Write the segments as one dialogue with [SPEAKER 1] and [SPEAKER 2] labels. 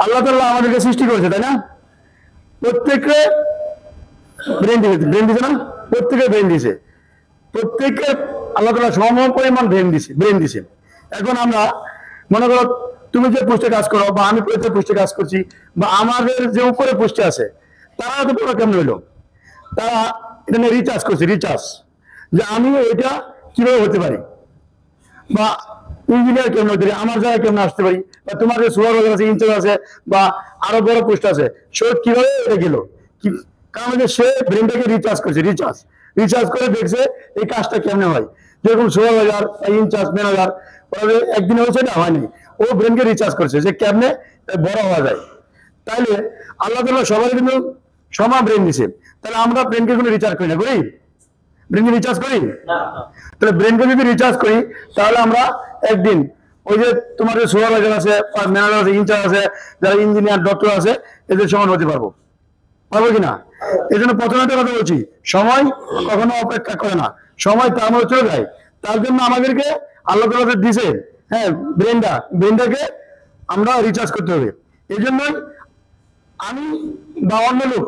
[SPEAKER 1] আল্লাহ তাআলা আমাদেরকে সৃষ্টি করেছে, তাই না? প্রত্যেককে ব্রেন দিছে না? প্রত্যেকের ব্রেন দিছে, প্রত্যেককে আল্লাহ তাআলা সম পরিমাণ ব্রেন দিছে। এখন আমরা মনে করো তুমি যে পোস্টে কাজ করো বা আমি পোস্টে কাজ করছি বা আমাদের যে উপরে পোস্টে আছে তারা তো পুরো কেমন হইলো, তারা এটা নিয়ে রিচার্জ করছে, রিচার্জ যে আমি এটা কিভাবে হতে পারি, বা ইঞ্জিনিয়ার কেমন হতে পারি, আমার জায়গায় কেমন আসতে পারি, বা তোমার যে সুপারভাইজার আছে, ইনচার্জ আছে, বা আরো বড় পোস্ট আছে, সে কিভাবে এটা গেল, কারণ সে ব্রেনটাকে রিচার্জ করছে, রিচার্জ করে দেখছে এই কাজটা কেমনে হয়। যেরকম সুপারভাইজার, ইনচার্জ, ম্যানেজার, ওরা একদিনে হয়েছে না, হয়নি, ও ব্রেনকে রিচার্জ করছে যে কেমনে বড় হওয়া যায়। তাইলে আল্লাহ তাআলা সবাই কিন্তু সমান ব্রেন দিছে, তাহলে আমরা ব্রেনকে কোনো রিচার্জ করি না, করি? ব্রেনকে রিচার্জ করি? তাহলে ব্রেনকে যদি রিচার্জ করি তাহলে আমরা একদিন ওই যে তোমার যে সুপারভাইজার আছে, ম্যানেজার আছে, ইনচার্জ আছে, যারা ইঞ্জিনিয়ার, ডক্টর আছে, এদের সমান হতে পারবো কিনা? এই জন্য প্রথমে একটা কথা বলছি, সময় কখনো অপেক্ষা করে না, সময় তার মধ্যে চলে যায়। তার জন্য আমাদেরকে আল্লাহ তাআলা দিছে, হ্যাঁ, ব্রেনটাকে আমরা রিচার্জ করতে হবে। এই জন্যই আমি বা অন্য লোক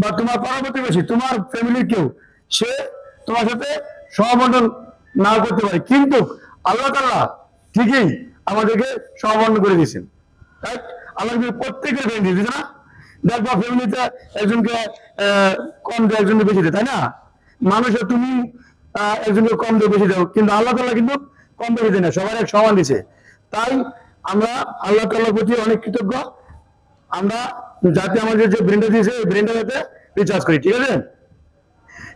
[SPEAKER 1] বা তোমার পরবর্তী বেশি তোমার ফ্যামিলির কেউ সে তোমার সাথে সহবন্ধন না করতে পারে, কিন্তু আল্লাহ তাআলা ঠিকই আমাদেরকে সহবন্ধন করে দিয়েছেন। তাই আল্লাহ প্রত্যেকের ব্রেন দিয়ে দিয়েছে না? দেখবা ফ্যামিলিতে একজনকে কম দেয়, একজনকে বেশি দেয়, তাই না? মানুষের তুমি একজনকে কম দিয়ে বেশি দাও, কিন্তু আল্লাহ তাআলা কিন্তু কম বেশি দেয় না, সবার এক সমান দিছে। তাই আমরা আল্লাহ তাআলার প্রতি অনেক কৃতজ্ঞ, আমরা যাতে আমাদের যে ব্রেনটা দিয়েছে এই ব্রেনটা যাতে রিচার্জ করি, ঠিক আছে?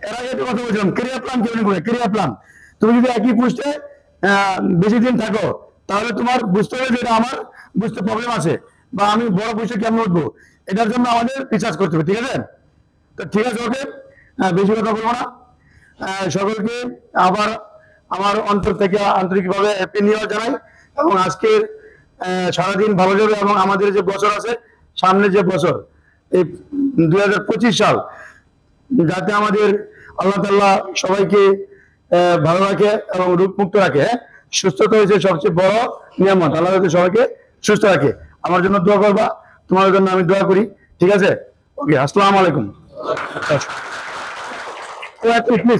[SPEAKER 1] এর আগে একটা কথা বলছিলাম, ক্যারিয়ার প্ল্যান কেমন করে? ক্যারিয়ার প্ল্যান, তুমি যদি একই পোস্টে বেশি দিন থাকো তাহলে তোমার বুঝতে হবে যে এটা আমার বুঝতে প্রবলেম আছে, বা আমি বড় পোস্টে কেমন উঠবো, এটার জন্য আমাদের রিচার্জ করতে হবে, ঠিক আছে? তো ঠিক আছে, ওকে, বেশি কথা বলবো না। সকলকে আবার আমার অন্তর থেকে আন্তরিকভাবে হ্যাপি নিউ ইয়ার জানাই, এবং আজকের সারাদিন ভালো যাবে, এবং আমাদের যে বছর আছে, সামনে যে বছর এই 2025 সাল, যাতে আমাদের আল্লাহ তাআলা সবাইকে ভালো রাখে এবং রোগমুক্ত রাখে। হ্যাঁ, সুস্থতা হয়েছে সবচেয়ে বড় নিয়ামত, আল্লাহ যাতে সবাইকে সুস্থ রাখে। আমার জন্য দোয়া করবা, তোমার জন্য আমি দোয়া করি, ঠিক আছে? ওকে, আসসালামু আলাইকুম।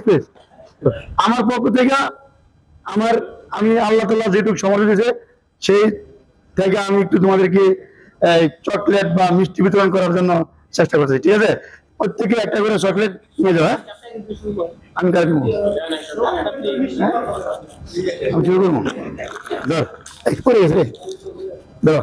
[SPEAKER 1] প্লিজ আমার পক্ষ থেকে আমি আল্লাহ তাআলা যেটুকু সমর্থ দিয়েছে সেই থেকে আমি একটু তোমাদেরকে চকলেট বা মিষ্টি বিতরণ করার জন্য চেষ্টা করছি, ঠিক আছে? প্রত্যেকে একটা করে চকলেট নিয়ে যাও। হ্যাঁ, আমি কার দিব, আমি শুরু করবো, ধর পড়ে গেছে, ধরো।